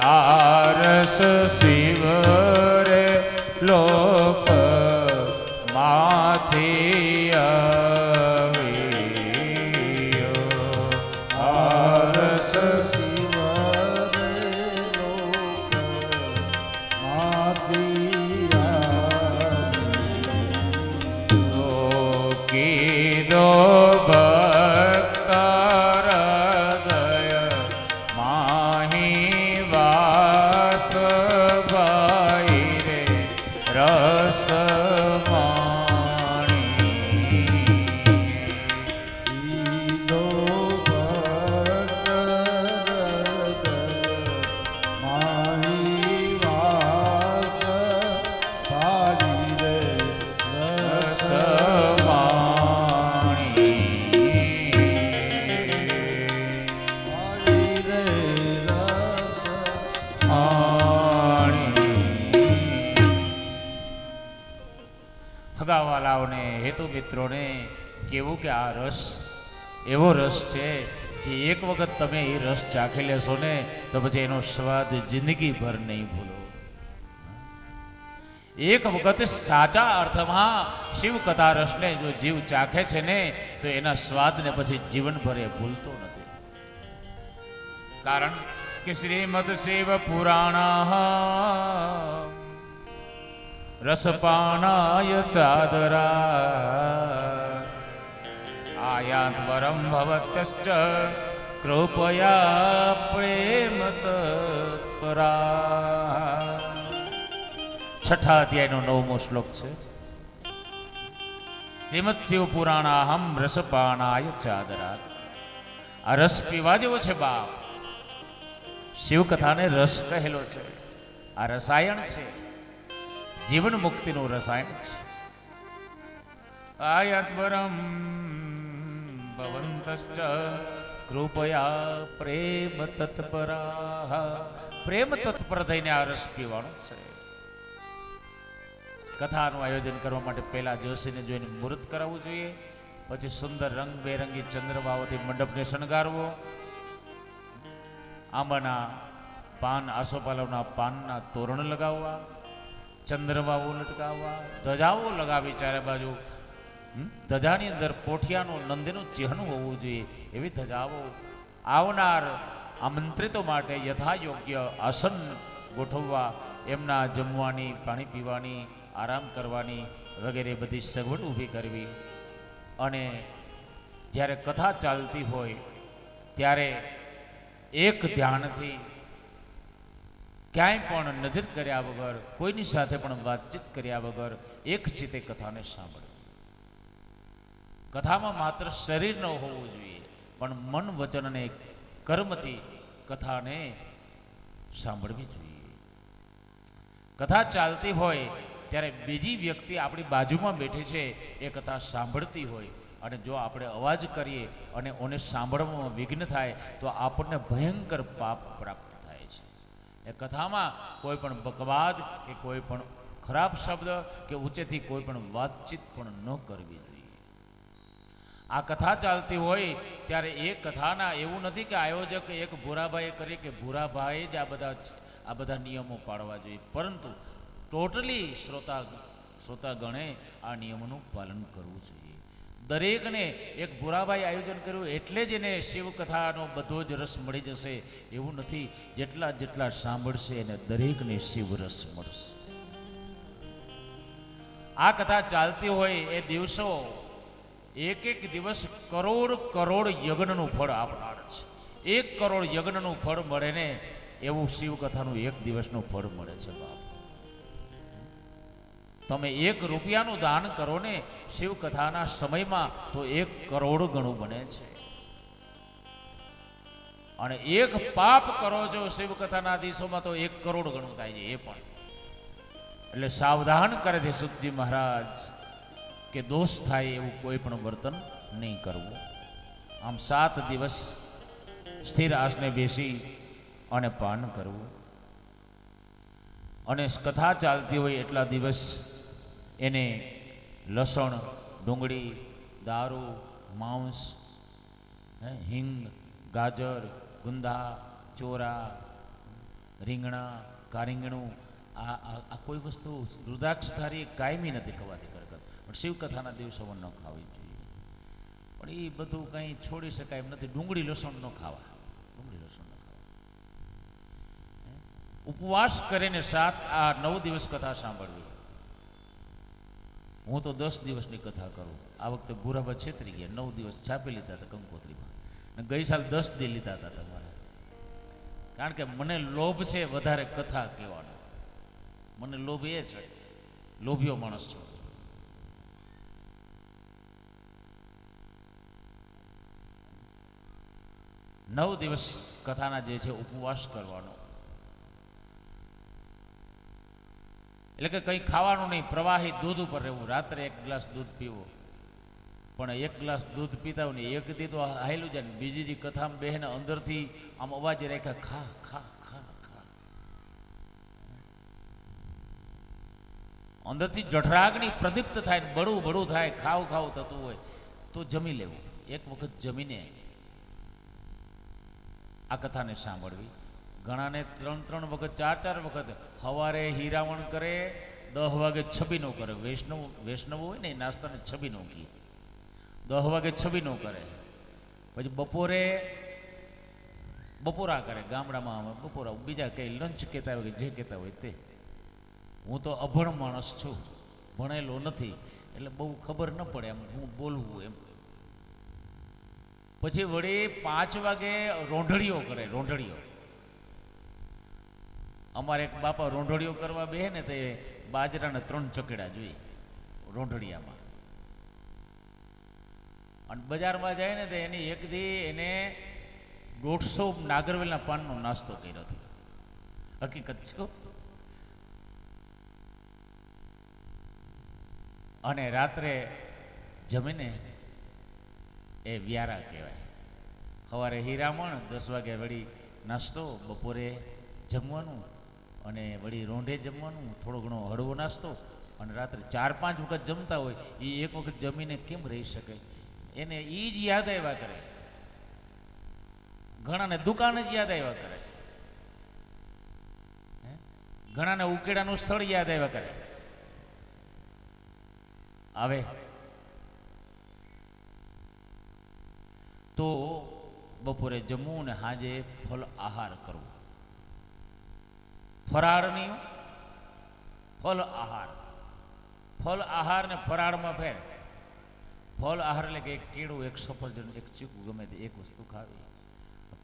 આરસ શિવ રે લોક માંથી આવ્યો. આરસ શિવ રે લોક માંથી આવ્યો. કીધો ભક્ત હૃદય માહી વાસ ભાઈ રે રસ સીધો ભક્ત માહી વાસ ભાઈ રે રસ ભાઈ રે રસ ફગાવાલાઓને હેતુ મિત્રોને કેવું કે આ રસ એવો રસ છે કે એક વખત તમે એ રસ ચાખી લેશો ને તો પછી એનો સ્વાદ જિંદગીભર નહીં ભૂલો. એક વખત સાચા અર્થમાં શિવ કથા રસને જો જીવ ચાખે છે ને તો એના સ્વાદને પછી જીવનભર એ ભૂલતો નથી. કારણ કે શ્રીમદ શિવ પુરાણ રસપાનાય ચાદરા આયાત વરમ ભવત્યશ્ચ કૃપયા પ્રેમ તત્પરા. છઠ્ઠા અધ્યાયનો 9મો શ્લોક છે. શ્રીમદ શિવ પુરાણાહમ રસપાનાય ચાદરા. આ રસ પીવા જેવો છે બાપ. શિવ કથાને રસ કહેલો છે. આ રસાયણ છે, જીવન મુક્તિનું રસાયણ છે. આયત્વરમ ભવંતશ્ચ કૃપયા પ્રેમ તત્પરા. પ્રેમ તત્પર થઈને આ રસ પીવાનો છે. કથાનું આયોજન કરવા માટે પહેલા જોશીને જોઈને મુહૂર્ત કરાવવું જોઈએ, પછી સુંદર રંગબેરંગી ચંદ્રવાવથી મંડપને શણગારવો, આંબાના પાન આસોપાલવના પાનના તોરણ લગાવવા, ચંદ્રવાવો લટકાવવા, ધજાઓ લગાવી ચારે બાજુ. ધજાની અંદર પોઠિયાનું નંદીનું ચિહ્ન હોવું જોઈએ એવી ધજાઓ. આવનાર આમંત્રિતો માટે યથાયોગ્ય આસન ગોઠવવા, એમના જમવાની, પાણી પીવાની, આરામ કરવાની વગેરે બધી સગવડ ઊભી કરવી. અને જ્યારે કથા ચાલતી હોય ત્યારે એક ધ્યાનથી ક્યાંય પણ નજર કર્યા વગર, કોઈની સાથે પણ વાતચીત કર્યા વગર એક ચિત્તે કથાને સાંભળવી. કથામાં માત્ર શરીર ન હોવું જોઈએ, પણ મન, વચન અને કર્મથી કથાને સાંભળવી જોઈએ. કથા ચાલતી હોય ત્યારે બીજી વ્યક્તિ આપણી બાજુમાં બેઠી છે એ કથા સાંભળતી હોય અને જો આપણે અવાજ કરીએ અને ઓને સાંભળવામાં વિઘ્ન થાય તો આપણને ભયંકર પાપ પ્રાપ્ત થાય છે. એ કથામાં કોઈ પણ બકવાદ કે કોઈ પણ ખરાબ શબ્દ કે ઊંચેથી કોઈ પણ વાતચીત પણ ન કરવી જોઈએ. આ કથા ચાલતી હોય ત્યારે એ કથાના એવું નથી કે આયોજક એક ભૂરાભાઈએ કરી કે ભૂરાભાઈએ જ આ બધા નિયમો પાડવા જોઈએ, પરંતુ ટોટલી શ્રોતાગણે આ નિયમોનું પાલન કરવું જોઈએ. દરેકને એક ભૂરાભાઈ આયોજન કર્યું એટલે જ એને શિવકથાનો બધો જ રસ મળી જશે એવું નથી. જેટલા સાંભળશે એને દરેકને શિવ રસ મળશે. આ કથા ચાલતી હોય એ દિવસો એક દિવસ કરોડ યજ્ઞનું ફળ આપનાર છે. 1 કરોડ યજ્ઞનું ફળ મળે ને એવું શિવકથાનું એક દિવસનું ફળ મળે છે બાપ. તમે 1 રૂપિયાનું દાન કરો ને શિવકથાના સમયમાં તો 1 કરોડ ગણું બને છે. અને 1 પાપ કરો છો શિવકથાના દિવસોમાં તો 1 કરોડ ગણું થાય છે. એ પણ એટલે સાવધાન કરે છે સુખજી મહારાજ કે દોષ થાય એવું કોઈ પણ વર્તન નહીં કરવું. આમ 7 દિવસ સ્થિર આસને બેસી અને પાન કરવું, અને કથા ચાલતી હોય એટલા દિવસ એને લસણ, ડુંગળી, દારૂ, માંસ, હિંગ, ગાજર, ગુંદા, ચોરા, રીંગણા કારીંગણું આ કોઈ વસ્તુ રુદ્રાક્ષધારી કાયમી નથી ખવાતી ખરેખર, પણ શિવકથાના દિવસોમાં ન ખાવી જોઈએ. પણ એ બધું કંઈ છોડી શકાય એમ નથી. ડુંગળી લસણ ન ખાવા, ડુંગળી લસણ ન ખાવા. ઉપવાસ કરીને 9 દિવસ કથા સાંભળવી. હું તો 10 દિવસની કથા કરું. આ વખતે ભૂરાબા છેતરી ગયા, 9 દિવસ છાપી લીધા હતા કંકોત્રીમાં, અને ગઈ સાલ 10 દી લીધા હતા તમારે. કારણ કે મને લોભ છે વધારે કથા કહેવાનો. મને લોભ એ છે, લોભિયો માણસ છું. નવ દિવસ કથાના જે છે ઉપવાસ કરવાનો, એટલે કે કંઈ ખાવાનું નહીં, પ્રવાહી દૂધ ઉપર રહેવું. રાત્રે 1 ગ્લાસ દૂધ પીવો, પણ 1 ગ્લાસ દૂધ પીતા હોય ને એક દી તો હાયલું જાય ને બીજી દી કથામાં બેહને અંદરથી આમ અવાજ રાખ્યા ખા ખા ખા ખા, અંદરથી જઠરાગ્નિ પ્રદીપ્ત થાય ને બળું બળું થાય, ખાવ ખાવ થતું હોય તો જમી લેવું. એક વખત જમીને આ કથાને સાંભળવી. ઘણાને 3 વખત 4 વખત સવારે હીરામણ કરે, 10 વાગે છબીનો કરે. વૈષ્ણવ હોય ને એ નાસ્તાને છબીનો કહે. 10 વાગે છબીનો કરે, પછી બપોરે બપોરા કરે. ગામડામાં બપોરા, બીજા કંઈ લંચ કહેતા હોય કે જે કહેતા હોય તે. હું તો અભણ માણસ છું, ભણેલો નથી, એટલે બહુ ખબર ન પડે એમ હું બોલવું એમ. પછી વળી 5 વાગે રોંઢળીઓ કરે. રોંઢળીઓ અમારે એક બાપા રોંઢળીઓ કરવા બે ને તે બાજરાના 3 ચકેડા જોઈએ રોંઢળિયામાં. અને બજારમાં જાય ને તો એની એક દી એને 150 નાગરવેલના પાનનો નાસ્તો કર્યો હતો. હકીકત છે. અને રાત્રે જમીને એ વ્યારા કહેવાય. સવારે હીરામણ, 10 વાગે વળી નાસ્તો, બપોરે જમવાનું, અને વળી રોંઢે જમવાનું, થોડો ઘણો હળવો નાસ્તો, અને રાત્રે 4-5 વખત જમતા હોય. એ એક વખત જમીને કેમ રહી શકે? એને એ જ યાદ આવ્યા કરે. ઘણાને દુકાન જ યાદ આવ્યા કરે, ઘણાને ઉકેડાનું સ્થળ યાદ આવ્યા કરે. આવે તો બપોરે જમવું ને સાંજે ફળ આહાર કરવો. ફરાળની ફળ આહાર, ફળ આહાર ને ફરાળમાં ફેર. ફળ આહાર એટલે કે એક કેળું, એક સફરજન, એક ચીકુ, ગમે તે એક વસ્તુ ખાવી.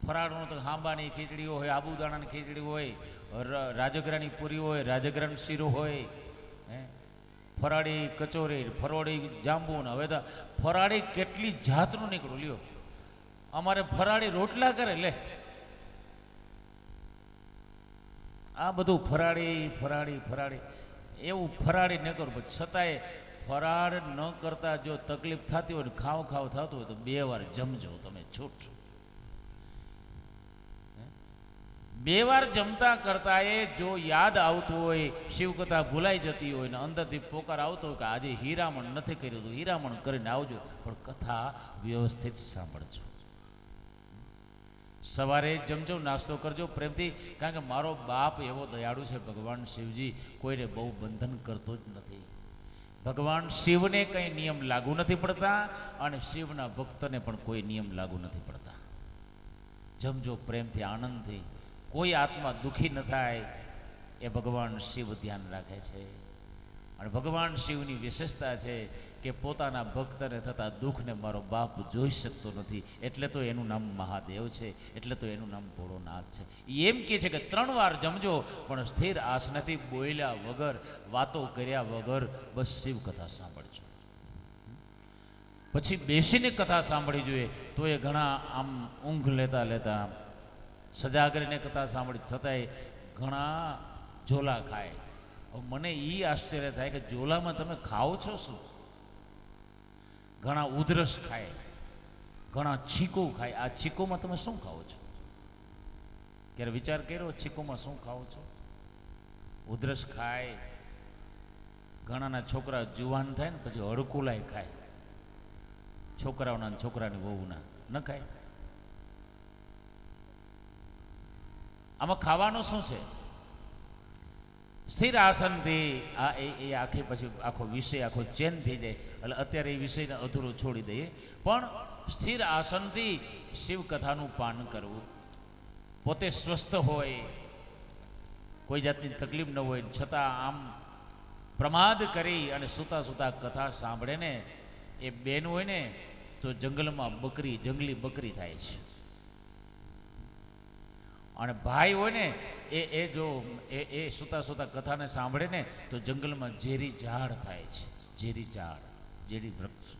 ફરાળનું તો હાંબાની ખીચડી હોય, આબુદાણાની ખીચડી હોય, રાજગરાની પૂરી હોય, રાજગરાનો શીરો હોય, ફરાળી કચોરી, ફરોળી જાંબુ. ને હવે તો ફરાળી કેટલી જાતનું નીકળું. લ્યો, અમારે ફરાળી રોટલા કરે. લે, આ બધું ફરાળી ફરાળી ફરાળી, એવું ફરાળી ન કરું. પણ છતાંય ફરાળ ન કરતા જો તકલીફ થતી હોય ને ખાવ ખાવ થતું હોય તો 2 વાર જમજો તમે. છૂટ 2 વાર જમતા કરતા એ જો યાદ આવતું હોય, શિવકથા ભૂલાઈ જતી હોય ને અંદરથી પોકાર આવતો હોય કે આજે હીરામણ નથી કર્યું તો હીરામણ કરીને આવજો, પણ કથા વ્યવસ્થિત સાંભળજો. સવારે જમજો, નાસ્તો કરજો પ્રેમથી. કારણ કે મારો બાપ એવો દયાળુ છે, ભગવાન શિવજી કોઈને બહુ બંધન કરતો જ નથી. ભગવાન શિવને કંઈ નિયમ લાગુ નથી પડતા, અને શિવના ભક્તને પણ કોઈ નિયમ લાગુ નથી પડતા. જમજો પ્રેમથી, આનંદથી. કોઈ આત્મા દુઃખી ન થાય એ ભગવાન શિવ ધ્યાન રાખે છે. અને ભગવાન શિવની વિશેષતા છે કે પોતાના ભક્તને થતા દુઃખને મારો બાપ જોઈ શકતો નથી, એટલે તો એનું નામ મહાદેવ છે, એટલે તો એનું નામ ભોળોનાથ છે. એ એમ કહે છે કે 3 વાર જમજો, પણ સ્થિર આસનથી બોલ્યા વગર, વાતો કર્યા વગર બસ શિવ કથા સાંભળજો. પછી બેસીને કથા સાંભળવી જોઈએ. તો એ ઘણા આમ ઊંઘ લેતા લેતા સજાગરીને કથા સાંભળી, છતાંય ઘણા ઝોલા ખાય. મને એ આશ્ચર્ય થાય કે ઝોલામાં તમે ખાઓ છો શું? ઘણા ઉધરસ ખાય, ઘણા છીકો ખાય. આ છીકોમાં તમે શું ખાઓ છો? ક્યારે વિચાર કર્યો છીકોમાં શું ખાઓ છો? ઉધરસ ખાય. ઘણાના છોકરા જુવાન થાય ને પછી હડકુલાય ખાય. છોકરાઓના છોકરાની વહુના ન ખાય. આમાં ખાવાનું શું છે? સ્થિર આસનથી આ એ આખી પછી આખો વિષય આખો ચેન્જ થઈ જાય. એટલે અત્યારે એ વિષયને અધૂરો છોડી દઈએ. પણ સ્થિર આસનથી શિવ કથાનું પાન કરવું, પોતે સ્વસ્થ હોય, કોઈ જાતની તકલીફ ન હોય, છતાં આમ પ્રમાદ કરી અને સૂતા સૂતા કથા સાંભળે ને એ બેન હોય ને તો જંગલમાં જંગલી બકરી થાય છે. અને ભાઈ હોય ને એ જો એ સૂતા સૂતા કથાને સાંભળે ને તો જંગલમાં ઝેરી ઝાડ થાય છે. ઝેરી ઝાડ, ઝેરી વૃક્ષ.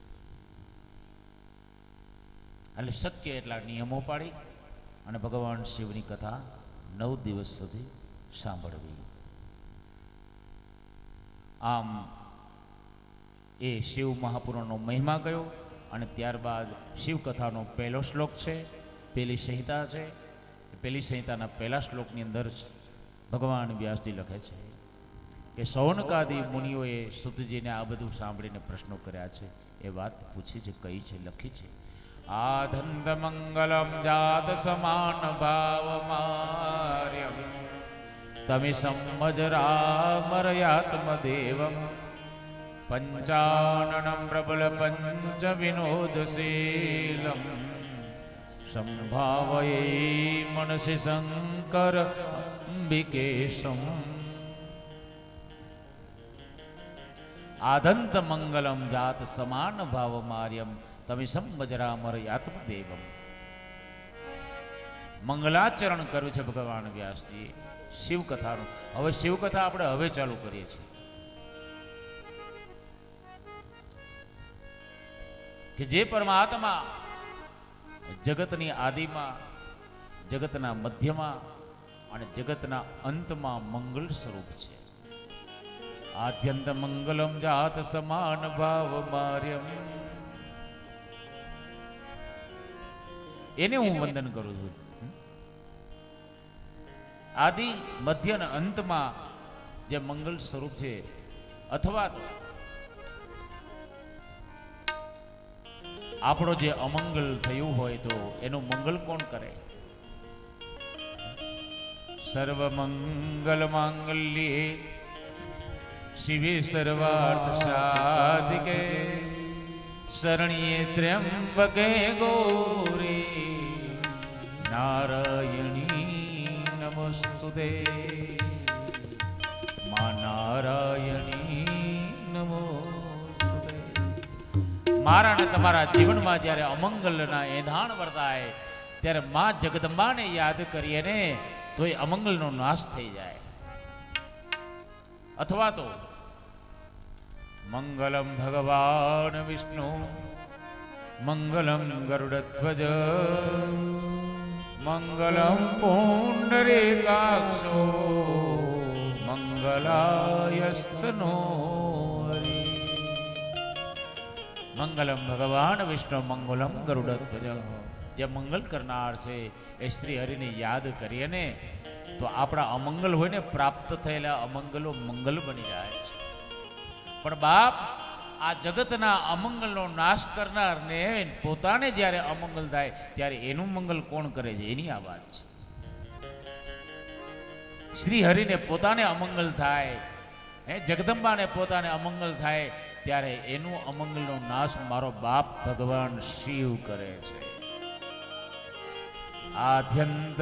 એટલે શક્ય એટલા નિયમો પાડી અને ભગવાન શિવની કથા 9 દિવસ સુધી સાંભળવી. આમ એ શિવ મહાપુરાણનો મહિમા કયો અને ત્યારબાદ શિવકથાનો પહેલો શ્લોક છે, પહેલી સંહિતા છે. પહેલી સંહિતાના પહેલા શ્લોકની અંદર ભગવાન વ્યાસજી લખે છે કે સૌનકાદી મુનિઓએ સ્તુતિજીને આ બધું સાંભળીને પ્રશ્નો કર્યા છે. એ વાત પૂછી છે, કઈ છે, લખી છે. આધંત મંગલમ જાત સમાન ભાવ માર્યમ તમે સંમજરામરયાત્મ દેવમ પંચાનનમ પ્રબલ પંચ વિનોદશીલમ સંભાવયે મનસી શંકર અંબિકેશમ. આધંત મંગલમ જાત સમાન ભાવ માર્યમ તમે સંવજરામર યાત્મદેવમ. મંગલાચરણ કર્યું છે ભગવાન વ્યાસજીએ શિવકથાનું. હવે શિવકથા આપણે હવે ચાલુ કરીએ છીએ કે જે પરમાત્મા જગતની આદિમાં, જગતના મધ્યમાં અને જગતના અંતમાં મંગલ સ્વરૂપ છે. આદ્યંત મંગલમ જાત સમાન ભાવ માર્યમ. એને હું વંદન કરું છું. આદિ, મધ્ય અને અંતમાં જે મંગલ સ્વરૂપ છે, અથવા તો આપણો જે અમંગલ થયું હોય તો એનું મંગલ કોણ કરે? સર્વ મંગલ માંગલ્યે શિવે સર્વાર્થ સાધિકે શરણ્યે ત્ર્યંબકે ગૌરી નારાયણી નમોસ્તુતે. મા નારાયણી નમોસ્તુતે. મારા અને તમારા જીવનમાં જ્યારે અમંગલના એંધાણ વર્તાય ત્યારે મા જગદંબાને યાદ કરીએ ને તો એ અમંગલનો નાશ થઈ જાય. અથવા તો મંગલમ ભગવાન વિષ્ણુ મંગલમ ગરુડધ્વજ મંગલમ પુંડરીકાક્ષો મંગલાયસ્તનો હરિ. મંગલમ ભગવાન વિષ્ણુ મંગલમ ગરુડધ્વજ. જે મંગલ કરનાર છે એ શ્રી હરિને યાદ કરીએ ને તો આપણા અમંગલ હોય ને પ્રાપ્ત થયેલા અમંગલો મંગલ બની જાય છે. પણ બાપ, આ જગતના અમંગલનો નાશ કરનાર ને પોતાને જ્યારે અમંગલ થાય ત્યારે એનું મંગલ કોણ કરે છે? એની આ વાત છે. શ્રી હરિને પોતાને અમંગલ થાય, જગદંબાને પોતાને અમંગલ થાય ત્યારે એનું અમંગલનો નાશ મારો બાપ ભગવાન શિવ કરે છે. આદ્યંત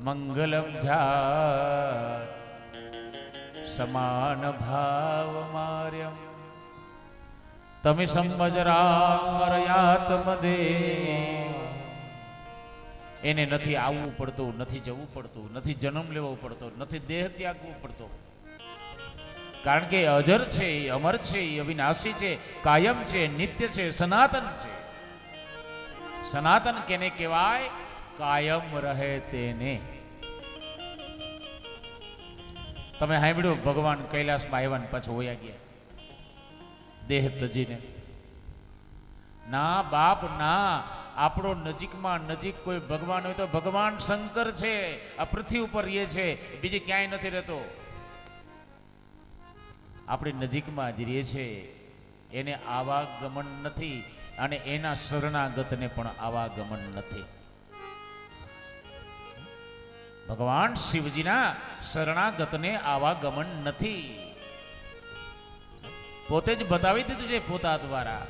મંગલમ જાત સમાન ભાવ માર્યમ તમે સંવજરામરયાત્મ દેવ. એને નથી આવવું પડતું, નથી જવું પડતું, નથી જન્મ લેવો પડતો, નથી દેહ ત્યાગવું પડતો. કારણ કે અજર છે, અમર છે, અવિનાશી છે, કાયમ છે, નિત્ય છે, સનાતન છે. સનાતન કેને કહેવાય? કાયમ રહે તેને. તમે સાંભળ્યું ભગવાન કૈલાસમાં આવ્યા ને પાછો હોયા ગયા દેહ તજીને? ના બાપ ના. આપણો નજીકમાં નજીક કોઈ ભગવાન હોય તો ભગવાન શંકર છે. આ પૃથ્વી ઉપર રહે છે, બીજે ક્યાંય નથી રહેતો. આપણી નજીકમાં જ રહે છે. એને આવાગમન નથી અને એના શરણાગતને પણ આવાગમન નથી. ભગવાન શિવજીના શરણાગતને આવાગમન નથી. પોતે જ બતાવી દીધું છે પોતા દ્વારા.